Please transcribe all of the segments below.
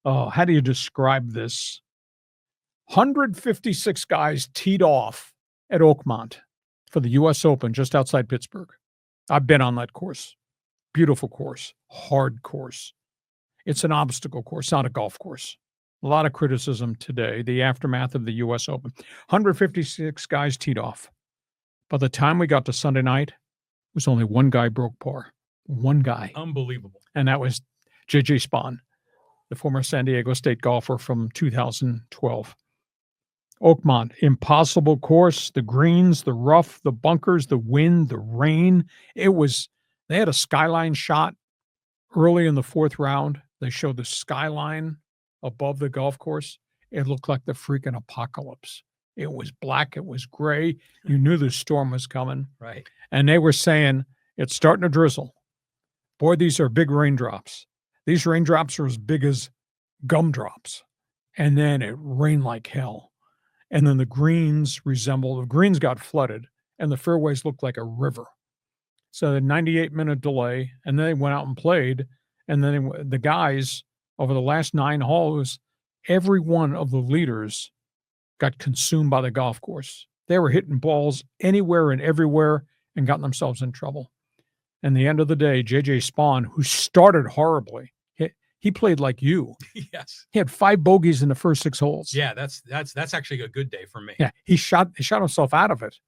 Oh, how do you describe this? 156 guys teed off at Oakmont for the U.S. Open just outside Pittsburgh. I've been on that course. Beautiful course, hard course. It's an obstacle course, not a golf course. A lot of criticism today, the aftermath of the U.S. Open. 156 guys teed off. By the time we got to Sunday night, it was only one guy broke par. One guy. Unbelievable. And that was J.J. Spaun, the former San Diego State golfer from 2012. Oakmont, impossible course, the greens, the rough, the bunkers, the wind, the rain. They had a skyline shot early in the fourth round. They showed the skyline above the golf course. It looked like the freaking apocalypse. It was black. It was gray. You knew the storm was coming. Right. And they were saying, it's starting to drizzle. Boy, these are big raindrops. These raindrops are as big as gumdrops. And then it rained like hell. And then the greens got flooded, and the fairways looked like a river. So the 98-minute delay, and then they went out and played. And then the guys, over the last 9 holes, every one of the leaders got consumed by the golf course. They were hitting balls anywhere and everywhere and got themselves in trouble. And the end of the day, J.J. Spaun, who started horribly, he played like you. Yes. He had 5 bogeys in the first 6 holes. Yeah, that's actually a good day for me. Yeah, he shot himself out of it.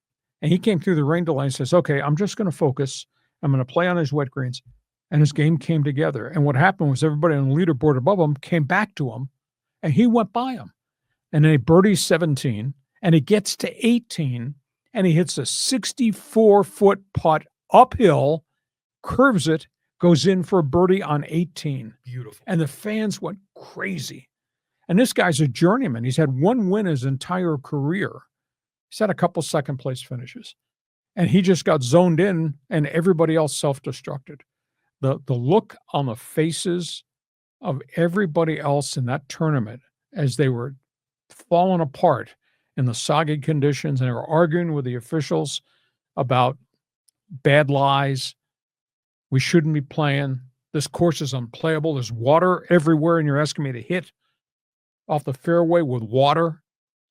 And he came through the rain delay and says, okay, I'm just going to focus. I'm going to play on his wet greens. And his game came together. And what happened was everybody on the leaderboard above him came back to him, and he went by him. And then he birdies 17, and he gets to 18, and he hits a 64-foot putt uphill, curves it, goes in for a birdie on 18. Beautiful. And the fans went crazy. And this guy's a journeyman. He's had 1 win his entire career. He's had a couple second-place finishes. And he just got zoned in, and everybody else self-destructed. The look on the faces of everybody else in that tournament as they were falling apart in the soggy conditions, and they were arguing with the officials about bad lies. We shouldn't be playing. This course is unplayable. There's water everywhere, and you're asking me to hit off the fairway with water.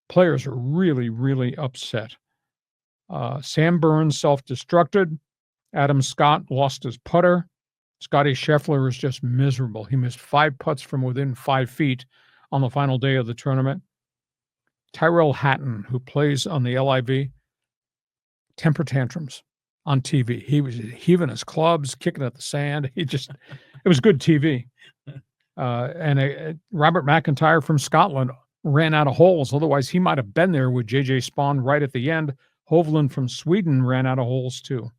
Players are really, really upset. Sam Burns self-destructed. Adam Scott lost his putter. Scotty Scheffler is just miserable. He missed 5 putts from within 5 feet on the final day of the tournament. Tyrell Hatton, who plays on the LIV, temper tantrums on TV. He was heaving his clubs, kicking at the sand. It was good TV. And Robert McIntyre from Scotland ran out of holes. Otherwise, he might have been there with J.J. Spaun right at the end. Hovland from Sweden ran out of holes too.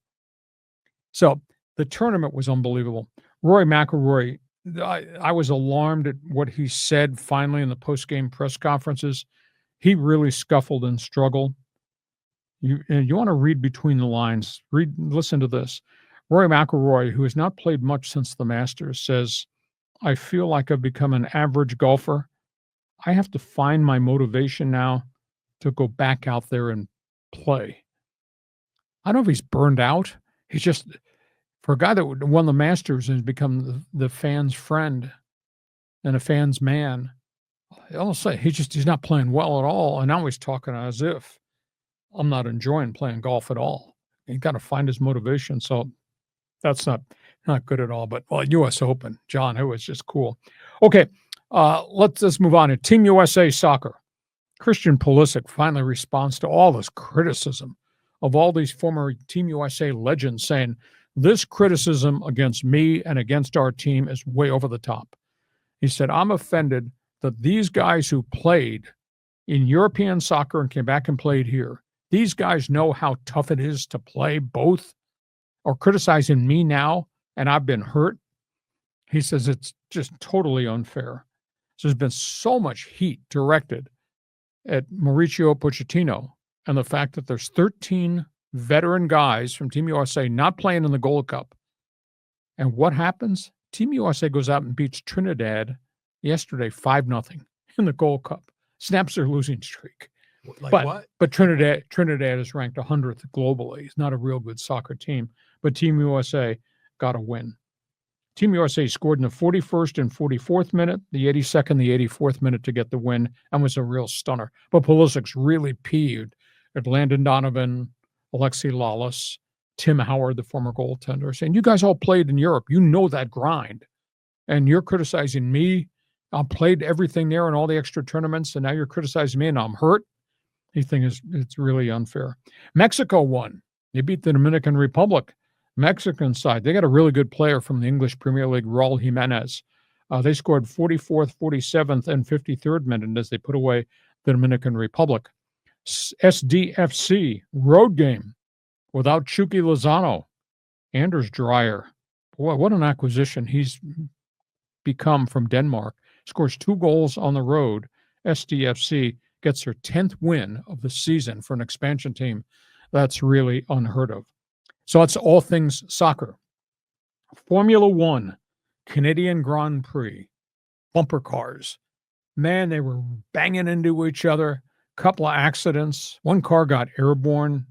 So the tournament was unbelievable. Rory McIlroy, I was alarmed at what he said finally in the post-game press conferences. He really scuffled and struggled. You want to read between the lines. Listen to this. Rory McIlroy, who has not played much since the Masters, says, I feel like I've become an average golfer. I have to find my motivation now to go back out there and play. I don't know if he's burned out. He's just, for a guy that won the Masters and has become the fan's friend and a fan's man, I'll say he's not playing well at all. And now he's talking as if I'm not enjoying playing golf at all. He's got to find his motivation. So that's not good at all. But U.S. Open, John, it was just cool. Okay, let's move on to Team USA Soccer. Christian Pulisic finally responds to all this criticism of all these former Team USA legends, saying this criticism against me and against our team is way over the top. He said, I'm offended that these guys who played in European soccer and came back and played here, these guys know how tough it is to play both, are criticizing me now, and I've been hurt. He says it's just totally unfair. So there's been so much heat directed at Mauricio Pochettino and the fact that there's 13 veteran guys from Team USA not playing in the Gold Cup. And what happens? Team USA goes out and beats Trinidad yesterday 5-0 in the Gold Cup. Snaps their losing streak. But Trinidad is ranked 100th globally. It's not a real good soccer team, but Team USA got a win. Team USA scored in the 41st and 44th minute, the 82nd, the 84th minute to get the win, and was a real stunner. But Pulisic's really peeved at Landon Donovan, Alexi Lawless, Tim Howard, the former goaltender, saying, you guys all played in Europe. You know that grind. And you're criticizing me. I played everything there in all the extra tournaments, and now you're criticizing me and I'm hurt. You think it's really unfair. Mexico won. They beat the Dominican Republic. Mexican side, they got a really good player from the English Premier League, Raul Jimenez. They scored 44th, 47th, and 53rd minute as they put away the Dominican Republic. SDFC, road game without Chucky Lozano. Anders Dreyer. Boy, what an acquisition he's become from Denmark. Scores 2 goals on the road. SDFC gets her 10th win of the season for an expansion team. That's really unheard of. So that's all things soccer. Formula One, Canadian Grand Prix, bumper cars. Man, they were banging into each other. Couple of accidents. One car got airborne.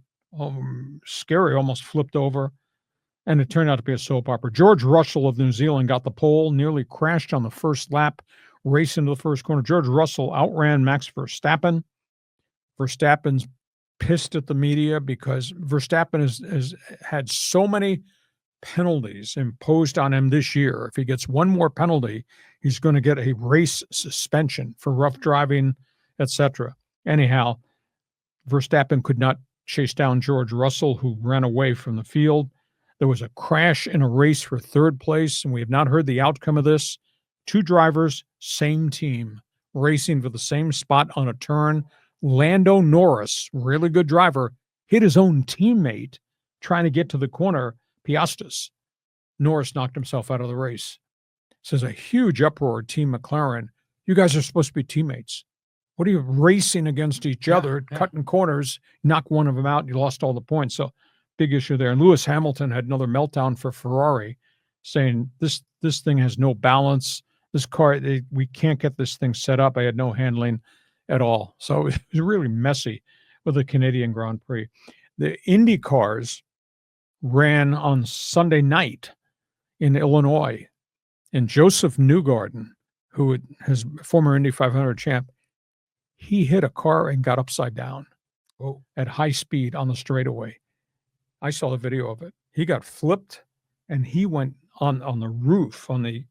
Scary, almost flipped over. And it turned out to be a soap opera. George Russell of New Zealand got the pole, nearly crashed on the first lap, raced into the first corner. George Russell outran Max Verstappen. Verstappen's pissed at the media because Verstappen has had so many penalties imposed on him this year. If he gets one more penalty, he's going to get a race suspension for rough driving, etc. Anyhow, Verstappen could not chase down George Russell, who ran away from the field. There was a crash in a race for third place, and we have not heard the outcome of this. 2 drivers, same team, racing for the same spot on a turn. Lando Norris, really good driver, hit his own teammate trying to get to the corner, Piastris. Norris knocked himself out of the race. Says a huge uproar, Team McLaren. You guys are supposed to be teammates. What are you racing against each other, cutting corners, knock one of them out, and you lost all the points. So big issue there. And Lewis Hamilton had another meltdown for Ferrari, saying this thing has no balance. This car, we can't get this thing set up. I had no handling at all. So it was really messy with the Canadian Grand Prix. The Indy cars ran on Sunday night in Illinois, and Joseph Newgarden, who is former Indy 500 champ, he hit a car and got upside down at high speed on the straightaway. I saw the video of it. He got flipped, and he went on the roof, on the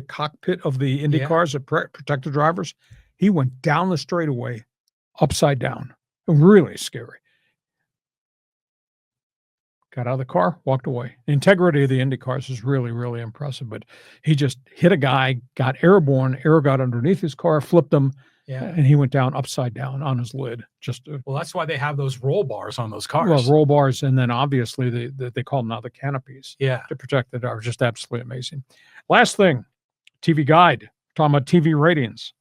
cockpit of the Indy cars that protect the drivers. He went down the straightaway, upside down. Really scary. Got out of the car, walked away. The integrity of the Indy cars is really, really impressive. But he just hit a guy, got airborne, air got underneath his car, flipped him, and he went down upside down on his lid. Well, that's why they have those roll bars on those cars. Well, roll bars, and then obviously they call them now the canopies. Yeah. To protect the drivers. Just absolutely amazing. Last thing, TV Guide, talking about TV ratings.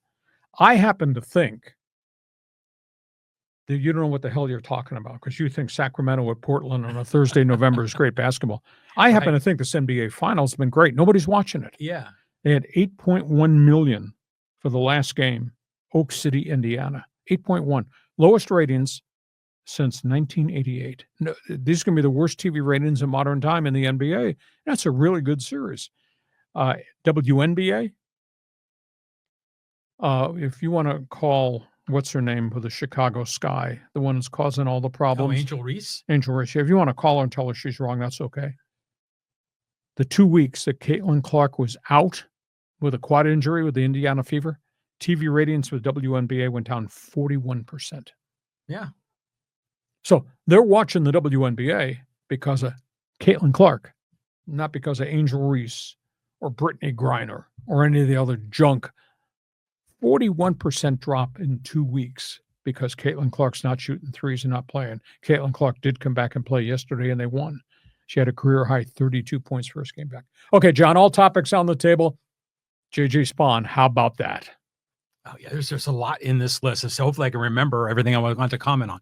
I happen to think that you don't know what the hell you're talking about because you think Sacramento at Portland on a Thursday, November is great basketball. I happen to think this NBA Finals has been great. Nobody's watching it. Yeah. They had 8.1 million for the last game, Oak City, Indiana. 8.1. Lowest ratings since 1988. No, these are going to be the worst TV ratings in modern time in the NBA. That's a really good series. WNBA, if you want to call, what's her name with the Chicago Sky, the one that's causing all the problems. Angel Reese? Angel Reese. If you want to call her and tell her she's wrong, that's okay. The 2 weeks that Caitlin Clark was out with a quad injury with the Indiana Fever, TV ratings with WNBA went down 41%. Yeah. So they're watching the WNBA because of Caitlin Clark, not because of Angel Reese or Brittany Griner or any of the other junk. 41% drop in 2 weeks because Caitlin Clark's not shooting threes and not playing. Caitlin Clark did come back and play yesterday, and they won. She had a career high 32 points first game back. Okay, John, all topics on the table. JJ Spaun, how about that? Oh, yeah, there's a lot in this list. So hopefully I can remember everything I want to comment on.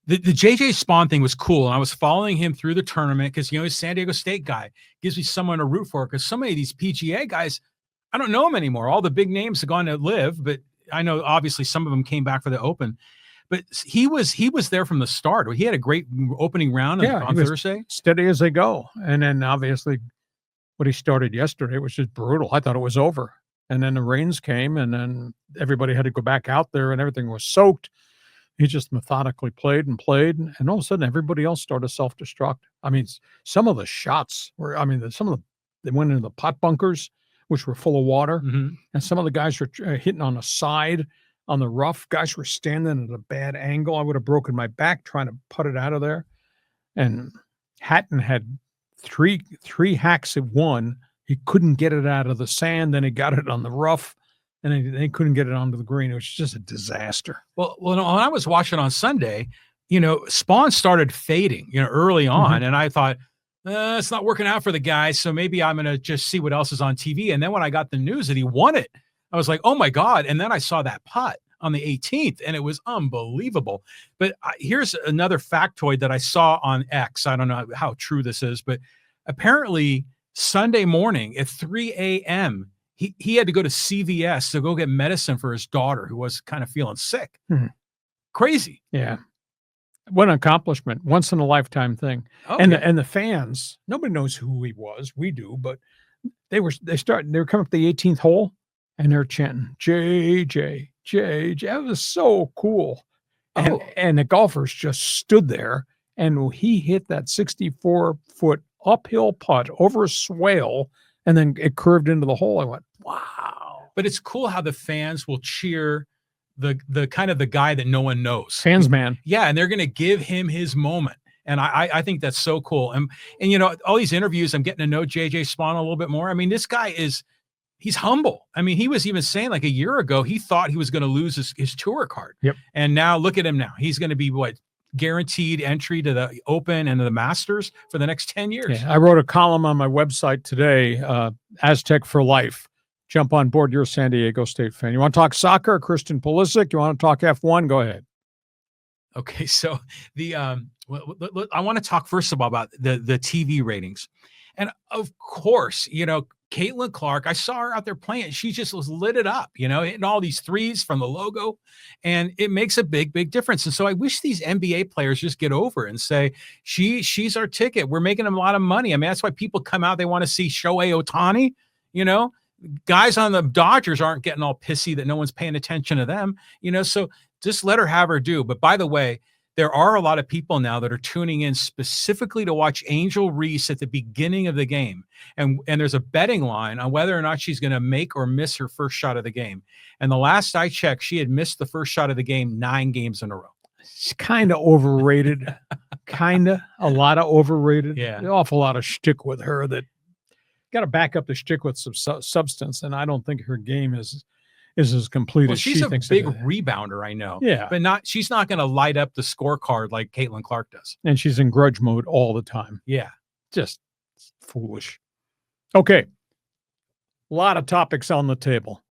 The JJ Spaun thing was cool, and I was following him through the tournament because, he's a San Diego State guy. Gives me someone to root for because so many of these PGA guys, I don't know them anymore. All the big names have gone to live, but I know obviously some of them came back for the Open. But he was there from the start. He had a great opening round on Thursday. Steady as they go. And then obviously what he started yesterday was just brutal. I thought it was over. And then the rains came, and then everybody had to go back out there, and everything was soaked. He just methodically played, and all of a sudden, everybody else started self-destruct. I mean, some of the shots were, they went into the putt bunkers, which were full of water, and some of the guys were hitting on the side, on the rough. Guys were standing at a bad angle. I would have broken my back trying to putt it out of there. And Hatton had three hacks at one. He couldn't get it out of the sand. Then he got it on the rough, and they couldn't get it onto the green. It was just a disaster. Well, when I was watching on Sunday, Spaun started fading, early on, and I thought, it's not working out for the guy, so maybe I'm going to just see what else is on TV. And then when I got the news that he won it, I was like, oh my God. And then I saw that putt on the 18th, and it was unbelievable. But here's another factoid that I saw on X. I don't know how true this is, but apparently Sunday morning at 3 a.m., he had to go to CVS to go get medicine for his daughter who was kind of feeling sick. Crazy. Yeah. What an accomplishment. Once in a lifetime thing. Oh, and yeah. the fans, nobody knows who he was. We do, but they were coming up the 18th hole, and they're chanting JJ. It was so cool. And the golfers just stood there, and he hit that 64-foot uphill putt over a swale, and then it curved into the hole. I went, wow. But it's cool how the fans will cheer the kind of the guy that no one knows. Fans, man. Yeah, and they're going to give him his moment. And I think that's so cool. And all these interviews, I'm getting to know JJ Spaun a little bit more. I mean, this guy he's humble. I mean, he was even saying like a year ago, he thought he was going to lose his tour card. Yep. And now look at him now. He's going to be guaranteed entry to the Open and the Masters for the next 10 years. Yeah, I wrote a column on my website today, Aztec for Life. Jump on board. You're a San Diego State fan. You want to talk soccer, Christian Pulisic? You want to talk F1? Go ahead. Okay, so I want to talk first of all about the TV ratings. And of course, Caitlin Clark, I saw her out there playing. She just was lit it up, hitting all these threes from the logo, and it makes a big, big difference. And so I wish these NBA players just get over it and say, she's our ticket. We're making them a lot of money. I mean, that's why people come out. They want to see Shohei Ohtani, guys on the Dodgers aren't getting all pissy that no one's paying attention to them, so just let her have her due. But by the way, there are a lot of people now that are tuning in specifically to watch Angel Reese at the beginning of the game. And there's a betting line on whether or not she's going to make or miss her first shot of the game. And the last I checked, she had missed the first shot of the game 9 games in a row. It's kind of overrated. A lot of overrated. Yeah. An awful lot of shtick with her that got to back up the shtick with some substance. And I don't think her game is as complete as she's she a thinks big it is. rebounder, I know. Yeah. But she's not going to light up the scorecard like Caitlin Clark does. And she's in grudge mode all the time. Yeah. Just foolish. Okay. A lot of topics on the table.